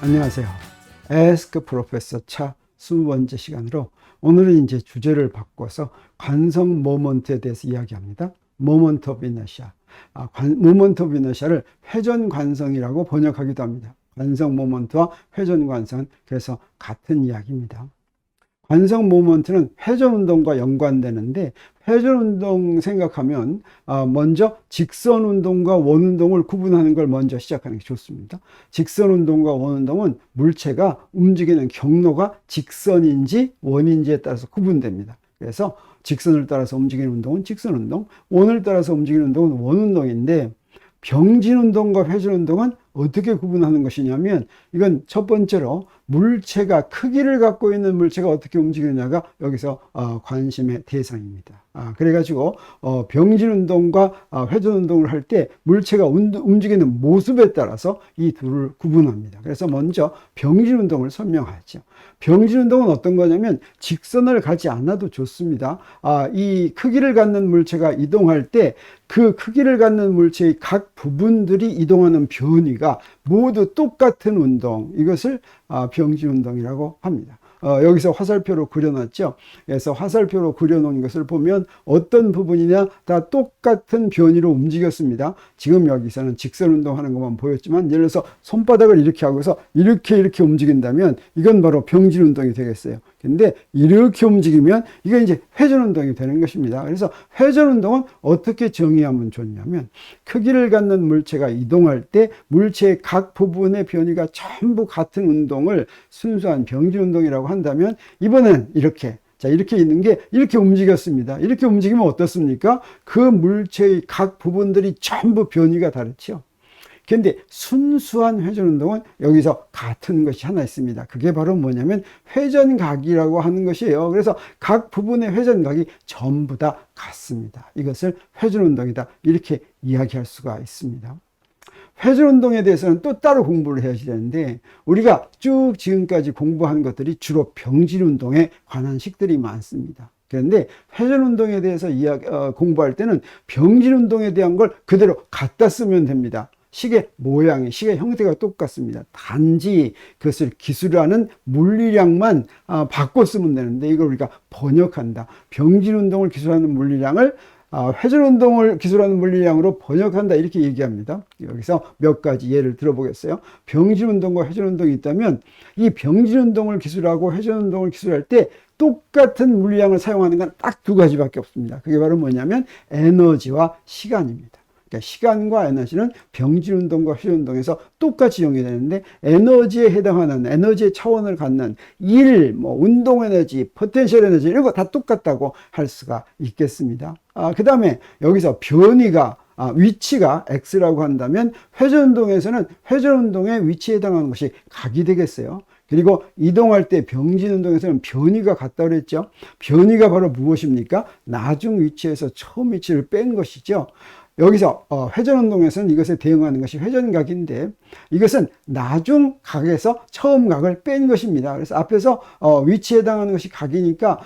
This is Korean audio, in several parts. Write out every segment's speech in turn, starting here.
안녕하세요. Ask Professor 차 20번째 시간으로 오늘은 이제 주제를 바꿔서 관성 모먼트에 대해서 이야기합니다. 모먼트 오브 이너시아. 모먼트 오브 이너시아를 회전 관성이라고 번역하기도 합니다. 관성 모먼트와 회전 관성은 그래서 같은 이야기입니다. 관성 모먼트는 회전 운동과 연관되는데, 회전 운동 생각하면 먼저 직선 운동과 원 운동을 구분하는 걸 먼저 시작하는 게 좋습니다. 직선 운동과 원 운동은 물체가 움직이는 경로가 직선인지 원인지에 따라서 구분됩니다. 그래서 직선을 따라서 움직이는 운동은 직선 운동, 원을 따라서 움직이는 운동은 원 운동인데, 병진 운동과 회전 운동은 어떻게 구분하는 것이냐면, 이건 첫 번째로 물체가, 크기를 갖고 있는 물체가 어떻게 움직이느냐가 여기서 관심의 대상입니다. 그래가지고 병진 운동과 회전 운동을 할 때 물체가 움직이는 모습에 따라서 이 둘을 구분합니다. 그래서 먼저 병진 운동을 설명하죠. 병진 운동은 어떤 거냐면 직선을 가지 않아도 좋습니다. 이 크기를 갖는 물체가 이동할 때 그 크기를 갖는 물체의 각 부분들이 이동하는 변이가 모두 똑같은 운동, 이것을 병진 운동이라고 합니다. 여기서 화살표로 그려놨죠. 그래서 화살표로 그려놓은 것을 보면 어떤 부분이냐 다 똑같은 변이로 움직였습니다. 지금 여기서는 직선 운동하는 것만 보였지만, 예를 들어서 손바닥을 이렇게 하고서 이렇게 움직인다면 이건 바로 병진 운동이 되겠어요. 근데 이렇게 움직이면 이게 이제 회전 운동이 되는 것입니다. 그래서 회전 운동은 어떻게 정의하면 좋냐면, 크기를 갖는 물체가 이동할 때 물체의 각 부분의 변이가 전부 같은 운동을 순수한 병진 운동이라고 한다면, 이번엔 이렇게 있는 게 이렇게 움직였습니다. 이렇게 움직이면 어떻습니까? 그 물체의 각 부분들이 전부 변이가 다르죠. 그런데 순수한 회전 운동은 여기서 같은 것이 하나 있습니다. 그게 바로 뭐냐면 회전각이라고 하는 것이에요. 그래서 각 부분의 회전각이 전부 다 같습니다. 이것을 회전 운동이다, 이렇게 이야기할 수가 있습니다. 회전 운동에 대해서는 또 따로 공부를 해야 되는데, 우리가 쭉 지금까지 공부한 것들이 주로 병진 운동에 관한 식들이 많습니다. 그런데 회전 운동에 대해서 공부할 때는 병진 운동에 대한 걸 그대로 갖다 쓰면 됩니다. 식의 모양이, 식의 형태가 똑같습니다. 단지 그것을 기술하는 물리량만 바꿔 쓰면 되는데, 이걸 우리가 번역한다. 병진 운동을 기술하는 물리량을 회전 운동을 기술하는 물리량으로 번역한다, 이렇게 얘기합니다. 여기서 몇 가지 예를 들어보겠어요. 병진 운동과 회전 운동이 있다면, 이 병진 운동을 기술하고 회전 운동을 기술할 때 똑같은 물리량을 사용하는 건 딱 두 가지밖에 없습니다. 그게 바로 뭐냐면 에너지와 시간입니다. 그러니까 시간과 에너지는 병진 운동과 회전 운동에서 똑같이 이용되는데, 에너지에 해당하는, 에너지의 차원을 갖는 운동 에너지, 포텐셜 에너지, 이런 거 다 똑같다고 할 수가 있겠습니다. 그 다음에 여기서 변이가, 위치가 x라고 한다면, 회전 운동에서는 회전 운동의 위치에 해당하는 것이 각이 되겠어요. 그리고 이동할 때 병진 운동에서는 변이가 같다고 그랬죠. 변이가 바로 무엇입니까? 나중 위치에서 처음 위치를 뺀 것이죠. 여기서 회전 운동에서는 이것에 대응하는 것이 회전각인데, 이것은 나중 각에서 처음 각을 뺀 것입니다. 그래서 앞에서 위치에 해당하는 것이 각이니까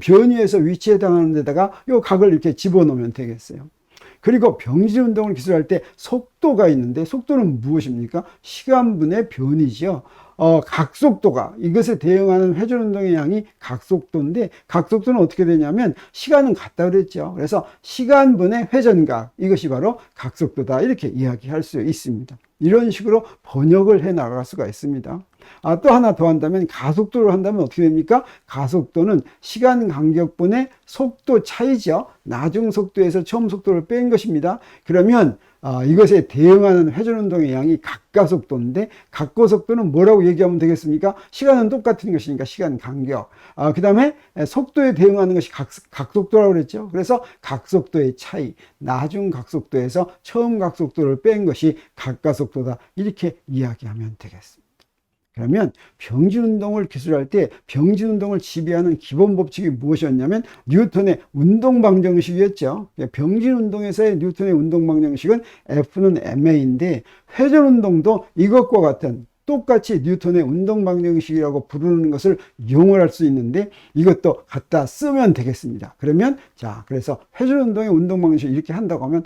변이에서 위치에 해당하는 데다가 이 각을 이렇게 집어넣으면 되겠어요. 그리고 병진 운동을 기술할 때 속도가 있는데, 속도는 무엇입니까? 시간분의 변이죠. 각속도가, 이것에 대응하는 회전 운동의 양이 각속도인데, 각속도는 어떻게 되냐면 시간은 같다 그랬죠. 그래서 시간분의 회전각, 이것이 바로 각속도다, 이렇게 이야기할 수 있습니다. 이런 식으로 번역을 해 나갈 수가 있습니다. 또 하나 더 한다면, 가속도를 한다면 어떻게 됩니까? 가속도는 시간 간격분의 속도 차이죠. 나중 속도에서 처음 속도를 뺀 것입니다. 그러면 이것에 대응하는 회전 운동의 양이 각가속도인데, 각가속도는 뭐라고 얘기하면 되겠습니까? 시간은 똑같은 것이니까 시간 간격. 그 다음에 속도에 대응하는 것이 각속도라고 그랬죠. 그래서 각속도의 차이, 나중 각속도에서 처음 각속도를 뺀 것이 각가속도다, 이렇게 이야기하면 되겠습니다. 그러면 병진 운동을 기술할 때 병진 운동을 지배하는 기본 법칙이 무엇이었냐면 뉴턴의 운동방정식이었죠. 병진 운동에서의 뉴턴의 운동방정식은 F는 ma인데, 회전 운동도 이것과 같은 똑같이 뉴턴의 운동 방정식이라고 부르는 것을 이용을 할 수 있는데 이것도 갖다 쓰면 되겠습니다. 그러면 자, 그래서 회전 운동의 운동 방정식 이렇게 한다고 하면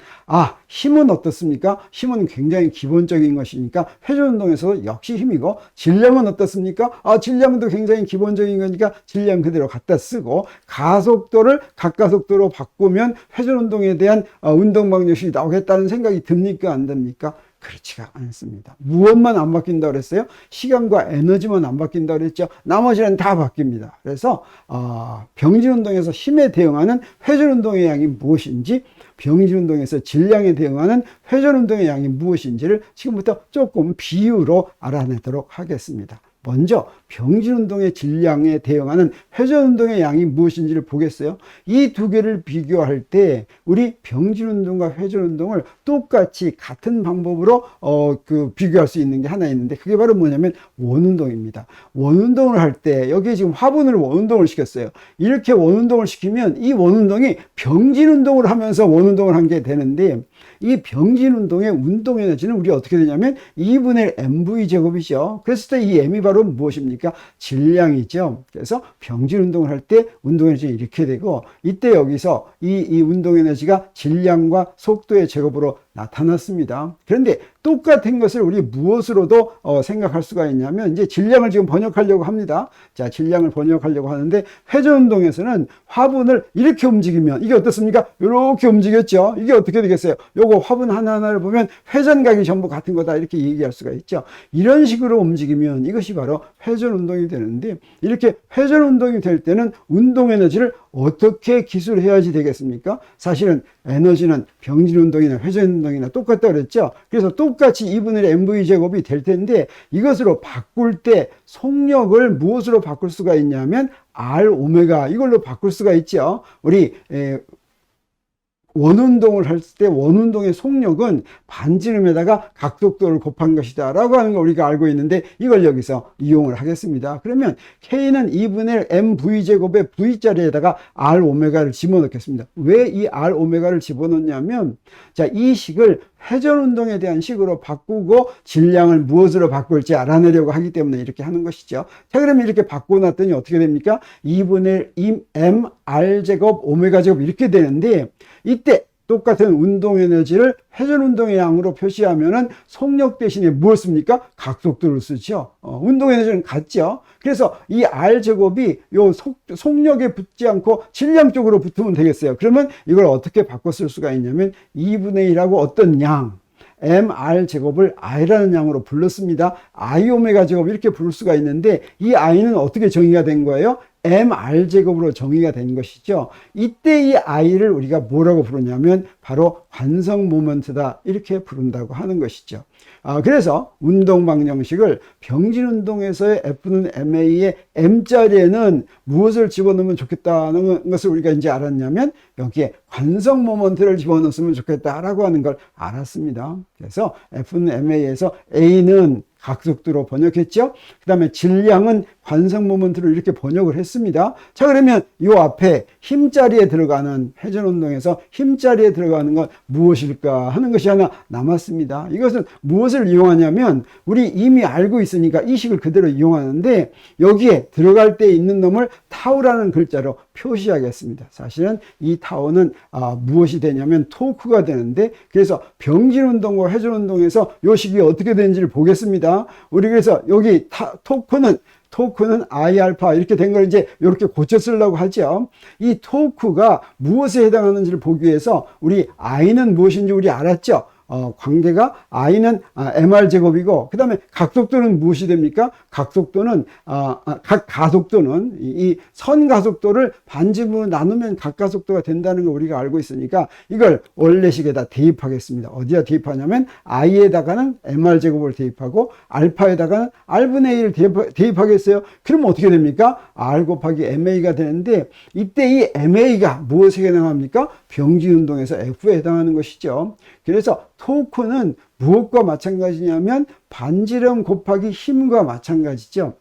힘은 어떻습니까? 힘은 굉장히 기본적인 것이니까 회전 운동에서 역시 힘이고, 질량은 어떻습니까? 질량도 굉장히 기본적인 거니까 질량 그대로 갖다 쓰고, 가속도를 각가속도로 바꾸면 회전 운동에 대한 운동 방정식이 나오겠다는 생각이 듭니까? 안 듭니까? 그렇지가 않습니다. 무엇만 안 바뀐다고 그랬어요? 시간과 에너지만 안 바뀐다고 그랬죠. 나머지는 다 바뀝니다. 그래서 병진 운동에서 힘에 대응하는 회전 운동의 양이 무엇인지, 병진 운동에서 질량에 대응하는 회전 운동의 양이 무엇인지를 지금부터 조금 비유로 알아내도록 하겠습니다. 먼저 병진 운동의 질량에 대응하는 회전 운동의 양이 무엇인지를 보겠어요. 이 두 개를 비교할 때 우리 병진 운동과 회전 운동을 똑같이 같은 방법으로 비교할 수 있는 게 하나 있는데, 그게 바로 뭐냐면 원운동입니다. 원운동을 할 때 여기에 지금 화분을 원운동을 시켰어요. 이렇게 원운동을 시키면 이 원운동이 병진 운동을 하면서 원운동을 한 게 되는데, 이 병진 운동의 운동 에너지는 우리 어떻게 되냐면 2분의 mv 제곱이죠. 그랬을 때 이 m이 바로 무엇입니까? 질량이죠. 그래서 병진 운동을 할 때 운동 에너지는 이렇게 되고, 이때 여기서 이 운동 에너지가 질량과 속도의 제곱으로 나타났습니다. 그런데 똑같은 것을 우리 무엇으로도 생각할 수가 있냐면, 이제 질량을 지금 번역하려고 합니다. 자, 질량을 번역하려고 하는데, 회전 운동에서는 화분을 이렇게 움직이면 이게 어떻습니까? 이렇게 움직였죠. 이게 어떻게 되겠어요? 요거 화분 하나하나를 보면 회전각이 전부 같은 거다, 이렇게 얘기할 수가 있죠. 이런 식으로 움직이면 이것이 바로 회전 운동이 되는데, 이렇게 회전 운동이 될 때는 운동 에너지를 어떻게 기술해야지 되겠습니까? 사실은 에너지는 병진 운동이나 회전 운동이나 똑같다 그랬죠. 그래서 똑같이 2분의 mv 제곱이 될 텐데, 이것으로 바꿀 때 속력을 무엇으로 바꿀 수가 있냐면 r 오메가, 이걸로 바꿀 수가 있죠. 우리 원운동을 할 때 원운동의 속력은 반지름에다가 각속도를 곱한 것이다 라고 하는 걸 우리가 알고 있는데, 이걸 여기서 이용을 하겠습니다. 그러면 K는 2분의 mv제곱의 V자리에다가 R 오메가를 집어넣겠습니다. 왜 이 R 오메가를 집어넣냐면, 자, 이 식을 회전 운동에 대한 식으로 바꾸고 질량을 무엇으로 바꿀지 알아내려고 하기 때문에 이렇게 하는 것이죠. 자, 그러면 이렇게 바꿔놨더니 어떻게 됩니까? 2분의 mr 제곱 오메가 제곱 이렇게 되는데, 이때 똑같은 운동 에너지를 회전 운동의 양으로 표시하면은 속력 대신에 무엇을 씁니까? 각속도를 쓰죠. 운동 에너지는 같죠. 그래서 이 R 제곱이 요 속력에 붙지 않고 질량 쪽으로 붙으면 되겠어요. 그러면 이걸 어떻게 바꿔 쓸 수가 있냐면 2분의 1하고 어떤 양, mr 제곱을 i라는 양으로 불렀습니다. i 오메가 제곱 이렇게 부를 수가 있는데, 이 i는 어떻게 정의가 된 거예요? mr 제곱으로 정의가 된 것이죠. 이때 이 i를 우리가 뭐라고 부르냐면 바로 관성 모먼트다, 이렇게 부른다고 하는 것이죠. 그래서 운동 방정식을 병진 운동에서의 F는 MA의 M자리에는 무엇을 집어넣으면 좋겠다는 것을 우리가 이제 알았냐면, 여기에 관성 모먼트를 집어넣었으면 좋겠다라고 하는 걸 알았습니다. 그래서 F는 MA에서 A는 각속도로 번역했죠. 그 다음에 질량은 관성 모먼트로 이렇게 번역을 했습니다. 자, 그러면 이 앞에 힘자리에 들어가는, 회전 운동에서 힘자리에 들어가는 건 무엇일까 하는 것이 하나 남았습니다. 이것은 무엇을 이용하냐면, 우리 이미 알고 있으니까 이 식을 그대로 이용하는데, 여기에 들어갈 때 있는 놈을 타우라는 글자로 표시하겠습니다. 사실은 이 타우는 무엇이 되냐면 토크가 되는데, 그래서 병진 운동과 회전 운동에서 이 식이 어떻게 되는지를 보겠습니다. 우리 그래서 여기 토크는 I 알파 이렇게 된 걸 이제 이렇게 고쳐 쓰려고 하죠. 이 토크가 무엇에 해당하는지를 보기 위해서 우리 I는 무엇인지 우리 알았죠. 관계가 I는 mr 제곱이고, 그 다음에 각속도는 무엇이 됩니까? 각속도는 각 가속도는 이 선 가속도를 반지름으로 나누면 각 가속도가 된다는 걸 우리가 알고 있으니까 이걸 원래식에다 대입하겠습니다. 어디다 대입하냐면 I에다가는 mr 제곱을 대입하고 알파에다가는 r분의 1을 대입하겠어요. 그러면 어떻게 됩니까? R 곱하기 ma가 되는데, 이때 이 ma가 무엇에 해당합니까? 병진 운동에서 F에 해당하는 것이죠. 그래서 토크는 무엇과 마찬가지냐면 반지름 곱하기 힘과 마찬가지죠.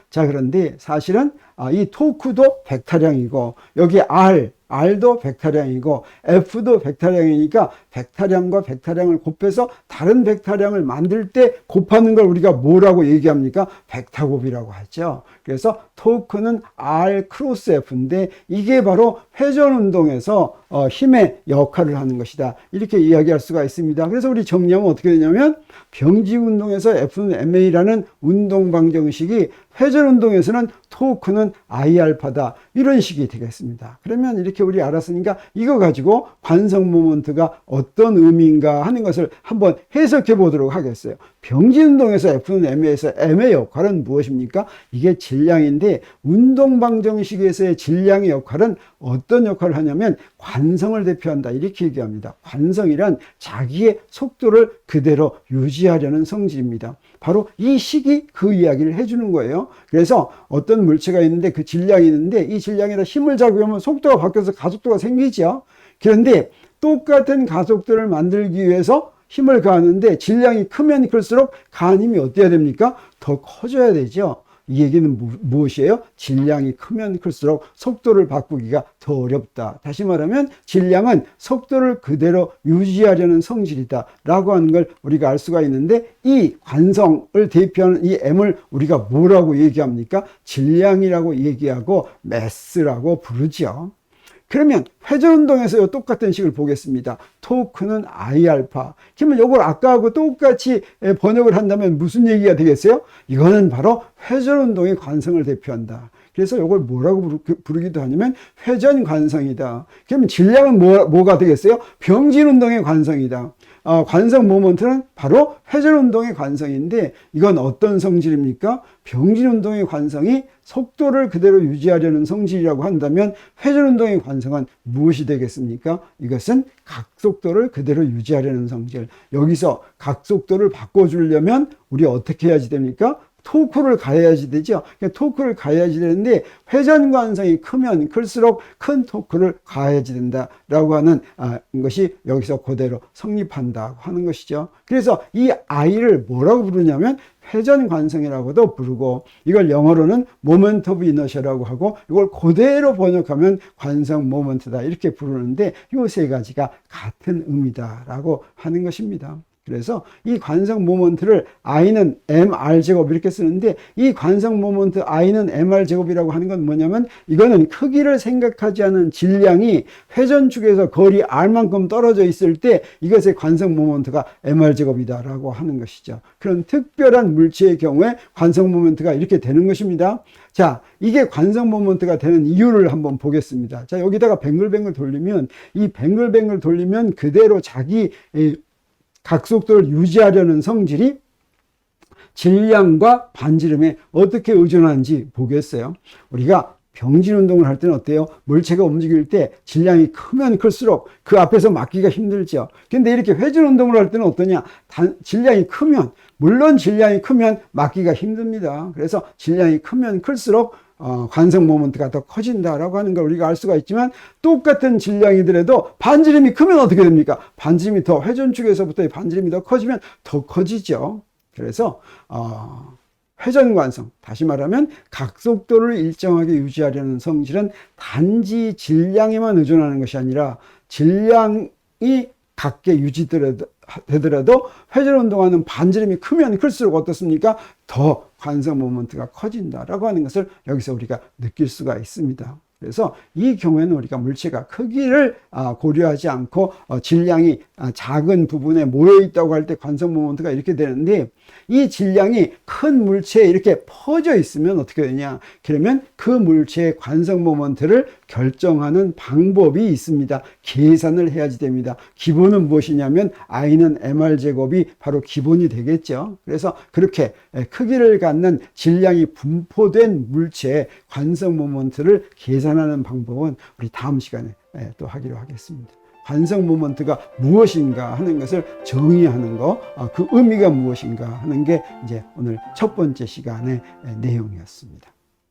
자, 그런데 사실은 이 토크도 벡터량이고, 여기 R, R도 벡터량이고 F도 벡터량이니까 벡터량과 벡터량을 곱해서 다른 벡터량을 만들 때 곱하는 걸 우리가 뭐라고 얘기합니까? 벡터곱이라고 하죠. 그래서 토크는 R 크로스 F인데 이게 바로 회전운동에서 힘의 역할을 하는 것이다. 이렇게 이야기할 수가 있습니다. 그래서 우리 정리하면 어떻게 되냐면 병지운동에서 F는 MA라는 운동방정식이 회전운동에서는 토크는 I알파다. 이런 식이 되겠습니다. 그러면 이렇게 우리 알았으니까 이거 가지고 관성 모먼트가 어떤 의미인가 하는 것을 한번 해석해 보도록 하겠어요. 병지운동에서 F는 MA에서 M의 역할은 무엇입니까? 이게 질량인데 운동방정식에서의 질량의 역할은 어떤 역할을 하냐면 관성을 대표한다. 이렇게 얘기합니다. 관성이란 자기의 속도를 그대로 유지하려는 성질입니다. 바로 이 식이 그 이야기를 해주는 거예요. 그래서 어떤 물체가 있는데 그 질량이 있는데 이 질량에다 힘을 작용하면 속도가 바뀌어서 가속도가 생기죠. 그런데 똑같은 가속도를 만들기 위해서 힘을 가하는데 질량이 크면 클수록 가한 힘이 어때야 됩니까? 더 커져야 되죠. 이 얘기는 무엇이에요? 질량이 크면 클수록 속도를 바꾸기가 더 어렵다. 다시 말하면 질량은 속도를 그대로 유지하려는 성질이다 라고 하는 걸 우리가 알 수가 있는데 이 관성을 대표하는 이 M을 우리가 뭐라고 얘기합니까? 질량이라고 얘기하고 매스라고 부르죠. 그러면 회전운동에서 똑같은 식을 보겠습니다. 토크는 I알파. 그러면 이걸 아까하고 똑같이 번역을 한다면 무슨 얘기가 되겠어요? 이거는 바로 회전운동의 관성을 대표한다. 그래서 이걸 뭐라고 부르기도 하냐면 회전관성이다. 그러면 질량은 뭐가 되겠어요? 병진운동의 관성이다. 관성 모먼트는 바로 회전운동의 관성인데 이건 어떤 성질입니까? 병진운동의 관성이 속도를 그대로 유지하려는 성질이라고 한다면 회전운동의 관성은 무엇이 되겠습니까? 이것은 각속도를 그대로 유지하려는 성질. 여기서 각속도를 바꿔주려면 우리 어떻게 해야지 됩니까? 토크를 가해야지 되죠. 그러니까 토크를 가해야지 되는데 회전관성이 크면 클수록 큰 토크를 가해야지 된다라고 하는 것이 여기서 그대로 성립한다고 하는 것이죠. 그래서 이 I를 뭐라고 부르냐면 회전관성이라고도 부르고 이걸 영어로는 모멘트 오브 이너셔라고 하고 이걸 그대로 번역하면 관성 모먼트다 이렇게 부르는데 이 세 가지가 같은 의미다라고 하는 것입니다. 그래서 이 관성 모먼트를 I는 mr 제곱 이렇게 쓰는데 이 관성 모먼트 I는 mr 제곱이라고 하는 건 뭐냐면 이거는 크기를 생각하지 않은 질량이 회전축에서 거리 r만큼 떨어져 있을 때 이것의 관성 모먼트가 mr 제곱이다라고 하는 것이죠. 그런 특별한 물체의 경우에 관성 모먼트가 이렇게 되는 것입니다. 자, 이게 관성 모먼트가 되는 이유를 한번 보겠습니다. 자, 여기다가 뱅글뱅글 돌리면 이 뱅글뱅글 돌리면 그대로 자기 각속도를 유지하려는 성질이 질량과 반지름에 어떻게 의존하는지 보겠어요. 우리가 병진 운동을 할 때는 어때요? 물체가 움직일 때 질량이 크면 클수록 그 앞에서 막기가 힘들죠. 근데 이렇게 회전 운동을 할 때는 어떠냐? 질량이 크면, 물론 질량이 크면 막기가 힘듭니다. 그래서 질량이 크면 클수록 관성 모먼트가 더 커진다라고 하는 걸 우리가 알 수가 있지만 똑같은 질량이더라도 반지름이 크면 어떻게 됩니까? 반지름이 더 회전축에서부터 반지름이 더 커지면 더 커지죠. 그래서 회전관성, 다시 말하면 각속도를 일정하게 유지하려는 성질은 단지 질량에만 의존하는 것이 아니라 질량이 같게 유지되더라도 회전운동하는 반지름이 크면 클수록 어떻습니까? 더 관성 모먼트가 커진다라고 하는 것을 여기서 우리가 느낄 수가 있습니다. 그래서 이 경우에는 우리가 물체가 크기를 고려하지 않고 질량이 작은 부분에 모여 있다고 할 때 관성 모먼트가 이렇게 되는데 이 질량이 큰 물체에 이렇게 퍼져 있으면 어떻게 되냐? 그러면 그 물체의 관성 모먼트를 결정하는 방법이 있습니다. 계산을 해야지 됩니다. 기본은 무엇이냐면 I는 mr 제곱이 바로 기본이 되겠죠. 그래서 그렇게 크기를 갖는 질량이 분포된 물체의 관성 모먼트를 계산하는 방법은 우리 다음 시간에 또 하기로 하겠습니다. 관성 모먼트가 무엇인가 하는 것을 정의하는 거, 그 의미가 무엇인가 하는 게 이제 오늘 첫 번째 시간의 내용이었습니다.